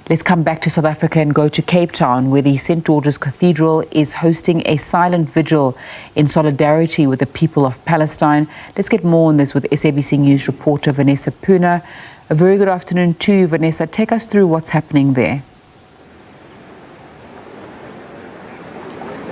Let's come back to South Africa and go to Cape Town, where the St. George's Cathedral is hosting a silent vigil in solidarity with the people of Palestine. Let's get more on this with SABC News reporter Vanessa Poonah. A very good afternoon to you, Vanessa. Take us through what's happening there.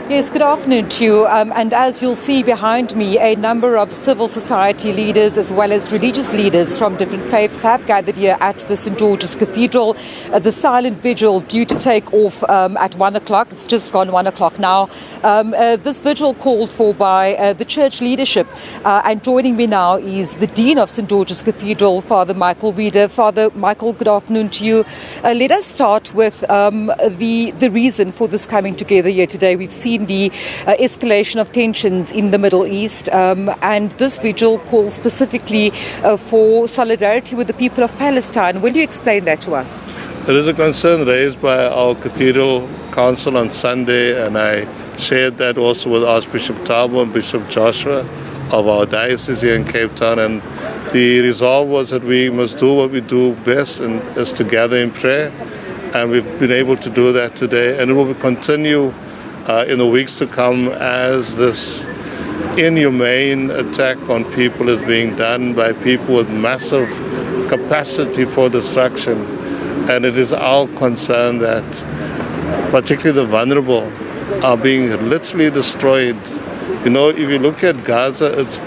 Yes, good afternoon to you. And as you'll see behind me, a number of civil society leaders as well as religious leaders from different faiths have gathered here at the St. George's Cathedral. The silent vigil due to take off at 1 o'clock. It's just gone 1 o'clock now. This vigil called for by the church leadership. And joining me now is the Dean of St. George's Cathedral, Father Michael Wieder. Father Michael, good afternoon to you. Let us start with the reason for this coming together here today. We've seen the escalation of tensions in the Middle East, and this vigil calls specifically for solidarity with the people of Palestine. Will you explain that to us? There is a concern raised by our Cathedral Council on Sunday, and I shared that also with Archbishop Thabo and Bishop Joshua of our diocese here in Cape Town, and the resolve was that we must do what we do best, and is to gather in prayer, and we've been able to do that today, and it will continue in the weeks to come as this inhumane attack on people is being done by people with massive capacity for destruction. And it is our concern that particularly the vulnerable are being literally destroyed. You know, if you look at Gaza, it's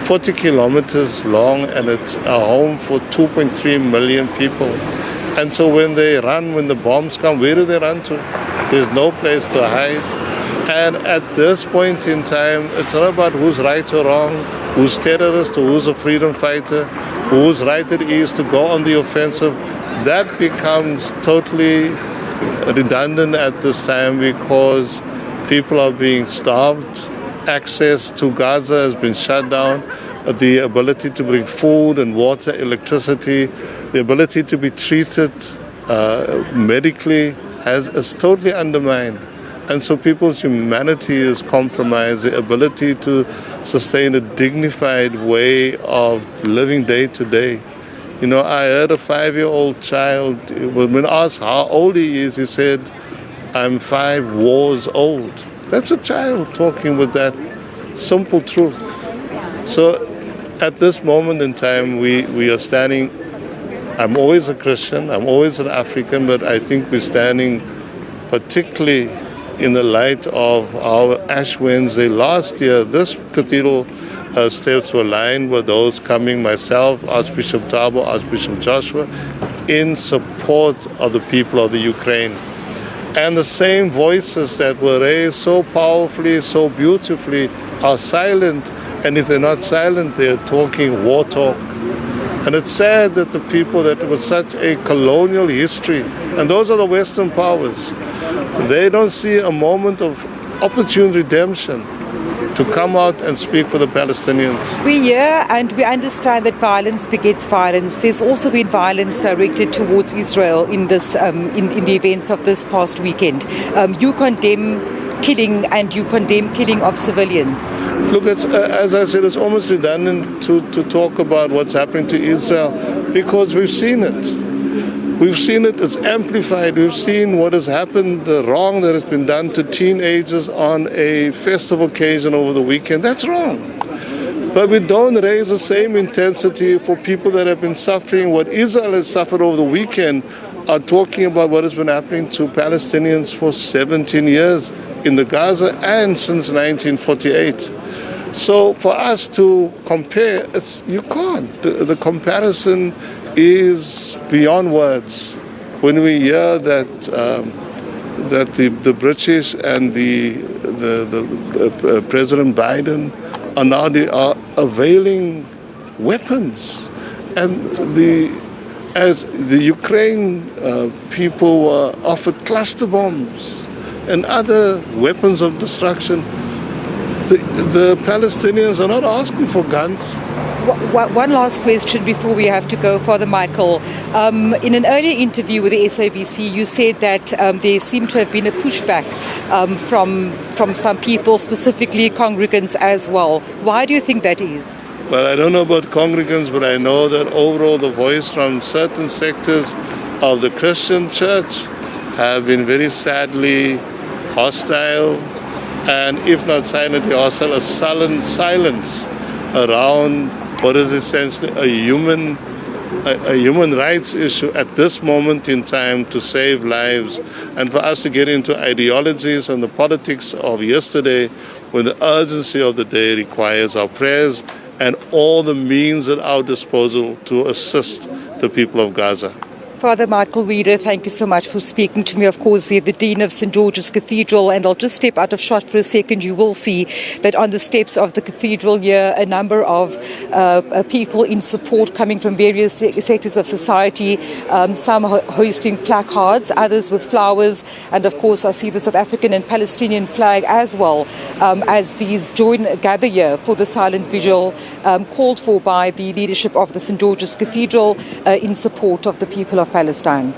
40 kilometers long and it's a home for 2.3 million people. And so when they run, when the bombs come, where do they run to? There's no place to hide. And at this point in time, it's not about who's right or wrong, who's terrorist or who's a freedom fighter, whose right it is to go on the offensive. That becomes totally redundant at this time because people are being starved. Access to Gaza has been shut down. The ability to bring food and water, electricity, the ability to be treated medically is totally undermined. And so people's humanity is compromised, the ability to sustain a dignified way of living day to day. You know, I heard a 5-year-old child, when asked how old he is, he said, "I'm 5 wars old." That's a child talking with that simple truth. So at this moment in time, we are standing, I'm always a Christian, I'm always an African, but I think we're standing particularly in the light of our Ash Wednesday last year. This cathedral steps were aligned with those coming, myself, Archbishop Thabo, Archbishop Joshua, in support of the people of the Ukraine. And the same voices that were raised so powerfully, so beautifully, are silent. And if they're not silent, they're talking war talk. And it's sad that the people that with such a colonial history, and those are the Western powers, they don't see a moment of opportune redemption to come out and speak for the Palestinians. We hear and we understand that violence begets violence. There's also been violence directed towards Israel in this, in the events of this past weekend. You condemn killing and you condemn killing of civilians. Look, it's, as I said, it's almost redundant to talk about what's happening to Israel because we've seen it. We've seen it, it's amplified. We've seen what has happened, the wrong that has been done to teenagers on a festive occasion over the weekend. That's wrong. But we don't raise the same intensity for people that have been suffering. What Israel has suffered over the weekend are talking about what has been happening to Palestinians for 17 years in the Gaza and since 1948. So for us to compare, you can't. The comparison is beyond words. When we hear that that the British and the President Biden are availing weapons, and as the Ukraine people were offered cluster bombs and other weapons of destruction, the Palestinians are not asking for guns. One last question before we have to go, Father Michael. In an earlier interview with the SABC, you said that there seemed to have been a pushback from some people, specifically congregants as well. Why do you think that is? Well, I don't know about congregants, but I know that overall the voice from certain sectors of the Christian church have been very sadly hostile, and if not silently hostile, a sullen silence around what is essentially a human rights issue at this moment in time to save lives, and for us to get into ideologies and the politics of yesterday when the urgency of the day requires our prayers and all the means at our disposal to assist the people of Gaza. Father Michael Reeder, thank you so much for speaking to me. Of course, the Dean of St. George's Cathedral, and I'll just step out of shot for a second. You will see that on the steps of the cathedral here, a number of people in support coming from various sectors of society, some hosting placards, others with flowers, and of course I see the South African and Palestinian flag as well, as these gather here for the silent vigil called for by the leadership of the St. George's Cathedral in support of the people of Palestine.